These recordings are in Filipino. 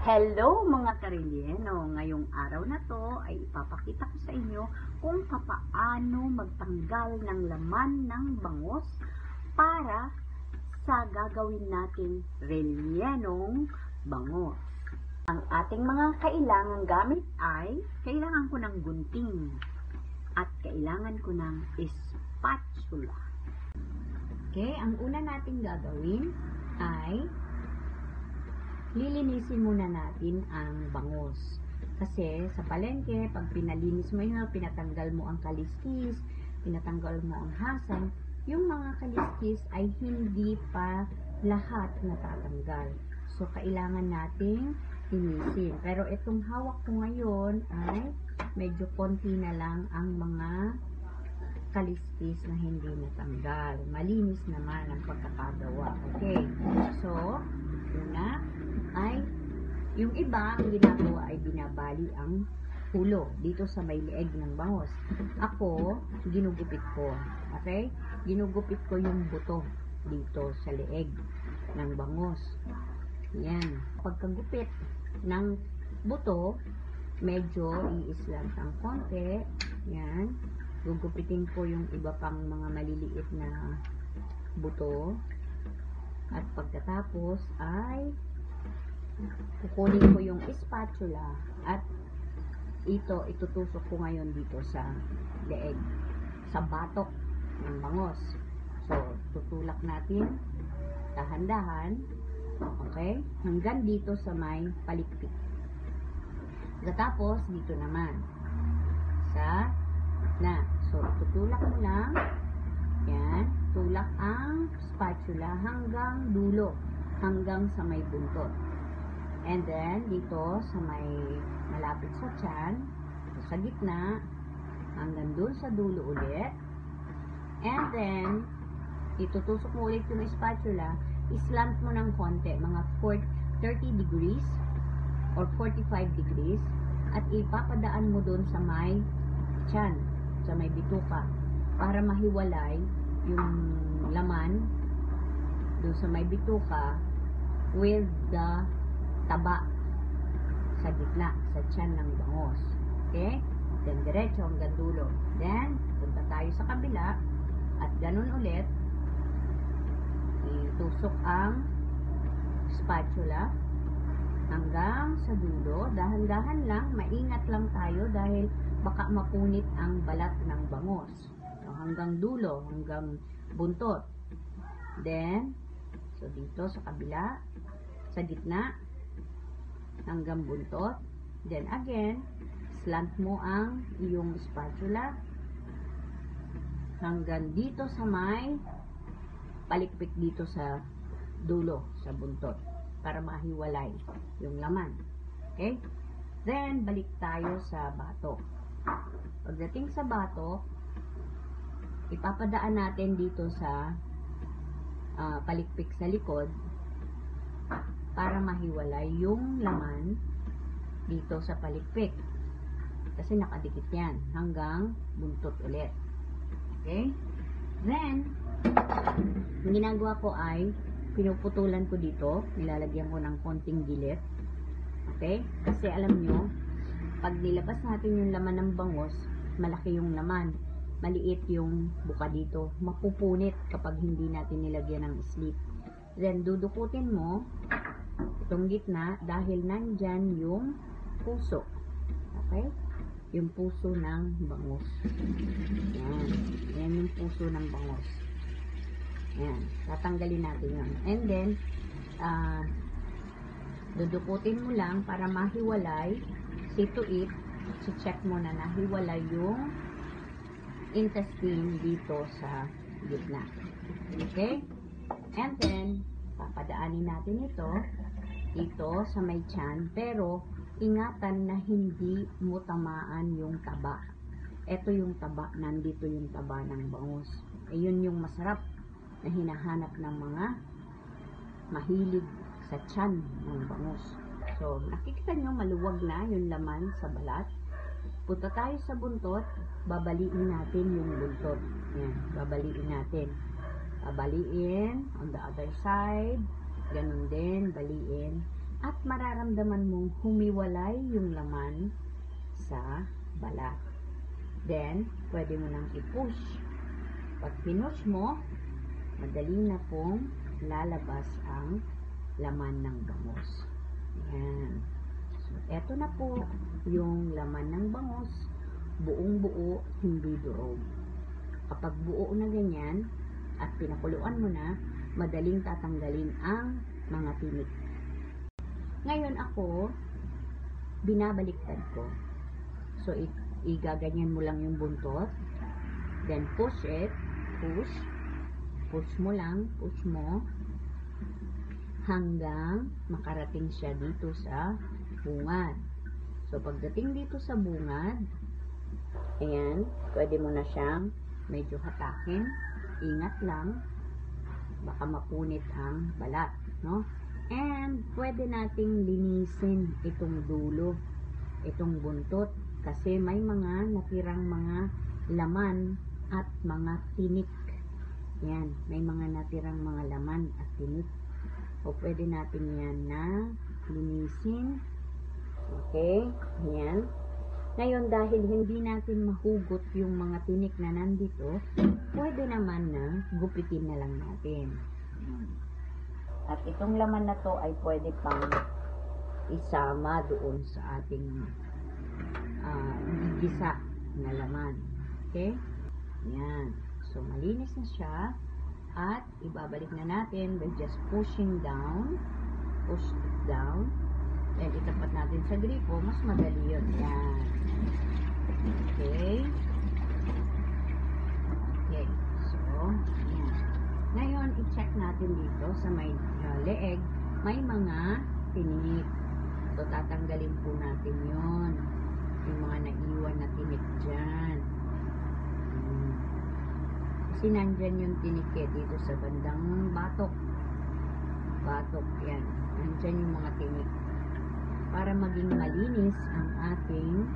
Hello mga karelyeno! Ngayong araw na to ay ipapakita ko sa inyo kung papaano magtanggal ng laman ng bangus para sa gagawin nating relyenong bangus. Ang ating mga kailangang gamit ay kailangan ko ng gunting at kailangan ko ng spatula. Okay, ang una nating gagawin ay lilinisin muna natin ang bangus. Kasi sa palengke, pag pinalinis mo yun, pinatanggal mo ang kaliskis, pinatanggal mo ang hasang, yung mga kaliskis ay hindi pa lahat natatanggal. So, kailangan nating linisin. Pero itong hawak ko ngayon ay medyo konti na lang ang mga kaliskis na hindi natanggal. Malinis naman ang pagkakagawa. Okay. So, una ay yung iba ang ginagawa ay binabali ang ulo dito sa may leeg ng bangus. Ako, ginugupit ko. Okay? Ginugupit ko yung buto dito sa leeg ng bangus. Yan. Pagkagupit ng buto, medyo i-slant ang konti. Yan. Gugupitin ko yung iba pang mga maliliit na buto. At pagkatapos ay kukunin ko yung spatula at itutusok ko ngayon dito sa leeg, sa batok ng bangus. So, tutulak natin dahan-dahan, okay, hanggang dito sa may palikpik. Pagkatapos dito naman sa so tutulak mo lang yan, tulak ang spatula hanggang dulo, hanggang sa may buntot. And then, dito sa may malapit sa tiyan, sa gitna, hanggang dun sa dulo ulit. And then, itutusok mo ulit yung spatula, islant mo ng konti, mga 30 degrees or 45 degrees, at ipapadaan mo dun sa may tiyan, sa may bituka, para mahiwalay yung laman dun sa may bituka with the taba sa gitna, sa tiyan ng bangus. Okay? Then, diretso hanggang dulo. Then, punta tayo sa kabila at ganun ulit, itusok ang spatula hanggang sa dulo. Dahan-dahan lang, maingat lang tayo dahil baka mapunit ang balat ng bangus. So, hanggang dulo, hanggang buntot. Then, so dito sa kabila, sa gitna, hanggang buntot. Then again, slant mo ang iyong spatula hanggang dito sa may palikpik dito sa dulo, sa buntot, para mahiwalay yung laman. Okay? Then, balik tayo sa batok. Pagdating sa batok, ipapadaan natin dito sa palikpik sa likod para mahiwalay yung laman dito sa palikpik. Kasi nakadikit yan hanggang buntot ulit. Okay? Then, ang ginagawa ko ay pinuputulan ko dito, nilalagyan ko ng konting gilid. Okay? Kasi alam nyo, pag nilabas natin yung laman ng bangus, malaki yung laman, maliit yung buka dito, mapupunit kapag hindi natin nilagyan ng slit. Then, dudukutin mo itong gitna dahil nandyan yung puso. Okay? Yung puso ng bangus. Yan. Yan yung puso ng bangus. Yan. Tatanggalin natin yun. And then, dudukutin mo lang para mahiwalay. See to it, check mo na nahiwalay yung intestine dito sa gitna. Okay? And then, papadaanin natin ito dito sa may tiyan, pero ingatan na hindi mo tamaan yung taba. Ito yung taba, nandito yung taba ng bangus. Ayun yung masarap na hinahanap ng mga mahilig sa tiyan ng bangus. So, nakikita nyo maluwag na yung laman sa balat. Punta tayo sa buntot, babaliin natin yung buntot. Yan, babaliin natin. Babaliin on the other side. Ganun din, baliin. at mararamdaman mong humiwalay yung laman sa balat. Then, pwede mo nang i-push. Pag pinush mo, madali na pong lalabas ang laman ng bangus. Ayan. So, eto na po yung laman ng bangus. Buong buo, hindi durog. Kapag buo na ganyan, at pinakuluan mo na, madaling tatanggalin ang mga tinik. Ngayon ako, binabaliktad ko. So, igaganyan mo lang yung buntot. Then, push it. Push. Push mo lang. Push mo. Hanggang makarating siya dito sa bungad. So, pagdating dito sa bungad, ayan, pwede mo na siyang medyo hatakin. Ingat lang. Baka mapunit ang balat, no? And, pwede nating linisin itong dulo, itong buntot, kasi may mga natirang mga laman at mga tinik. Yan, may mga natirang mga laman at tinik. O, pwede natin yan na linisin. Okay, yan. Ngayon, dahil hindi natin mahugot yung mga tinik na nandito, pwede naman na gupitin na lang natin. At itong laman na to ay pwede pang isama doon sa ating gigisa na laman. Okay? Yan. So, malinis na siya. At ibabalik na natin by just pushing down. Push it down. Then, itapat natin sa gripo. Mas madali yun. Yan. Okay. Okay. So, yan. Ngayon, i-check natin dito sa may leeg. May mga tinik. So, tatanggalin po natin yun. Yung mga naiwan na tinik dyan. Kasi nandyan yung tinik dito sa bandang batok. Batok, yan. Nandyan yung mga tinik. Para maging malinis ang ating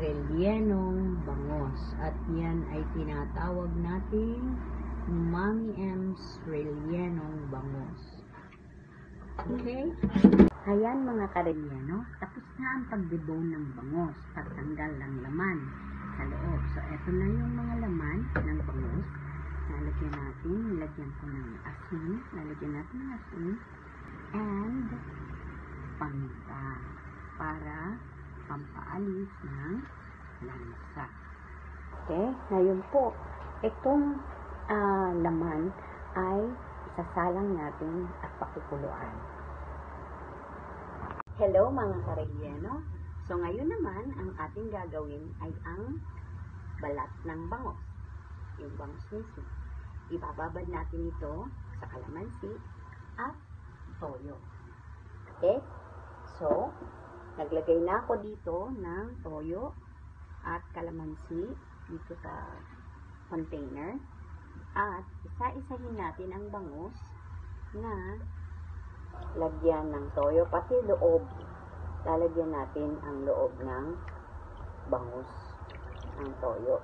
rellenong bangus. At yan ay tinatawag nating Mami M's rellenong bangus. Okay? Ayan mga karelyano, tapos na ang pagdebone ng bangus, pagtanggal ng laman sa loob. So, eto na yung mga laman ng bangus. Lalagyan natin, nilagyan ko ng asin, lalagyan natin ng asin, and paminta para pampaalis ng lansa. Okay, ngayon po, itong laman ay isasalang natin at pakukuluan. Hello mga karelyano. So ngayon naman, ang ating gagawin ay ang balat ng bangus. Yung bangus mismo. Ibababad natin ito sa kalamansi at toyo. Okay? So, naglagay na ako dito ng toyo at kalamansi dito sa container. At isa-isahin natin ang bangus na lagyan ng toyo, pati loob. Lalagyan natin ang loob ng bangus ng toyo.